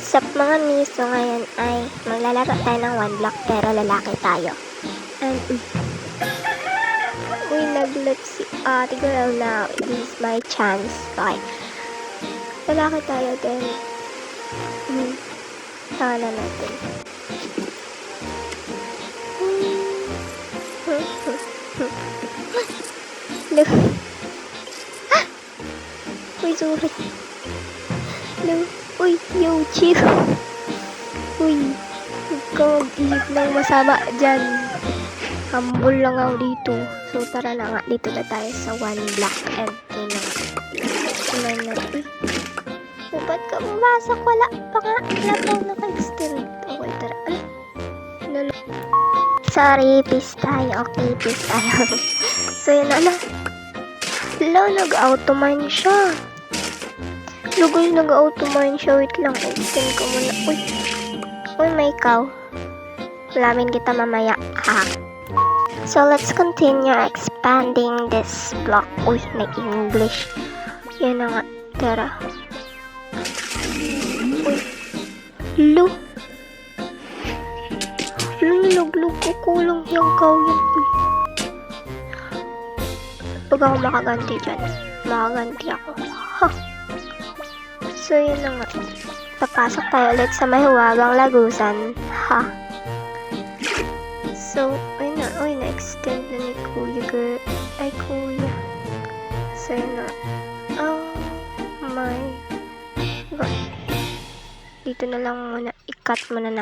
What's up mga miss? So ngayon ay maglalaro tayo ng one block pero lalaki tayo. And nag-let si ate girl now. This is my chance. Okay. Lalaki tayo then. Tala natin. Look. Uy, sorry. Look. Uy, yo, chill. Uy, huwag ka mag-isip ng masama dyan. Humble lang ako dito. So, tara na nga. Dito na tayo sa one block. And, yun na nga. Tunan na. Uy, ba't ka pumasok? Wala pa nga. Wala pa ako naka-extend. Okay, tara. Ano? Sorry, peace tayo. Okay, peace tayo. So, yun na lang. Hello, nag-auto-mine siya. Hello guys, nag-auto-mine siya. Wait lang, extend ko muna. Uy, may cow. Ulamin kita mamaya. Ha. So, let's continue expanding this block. Uy, may English. Yan na nga. Tara. Uy. Hello. Lulog-log ko. Kulang yung cow yan. Uy. Pag ako makaganti dyan, makaganti ako. Ha. So, yun na nga. Papasok tayo ulit sa mahiwagang lagusan. Ha. So, ayun na. Uy, na-extend na ni Kuya girl. Ay, Kuya. So, yun na. Oh my God. Dito na lang muna. I-cut muna natin.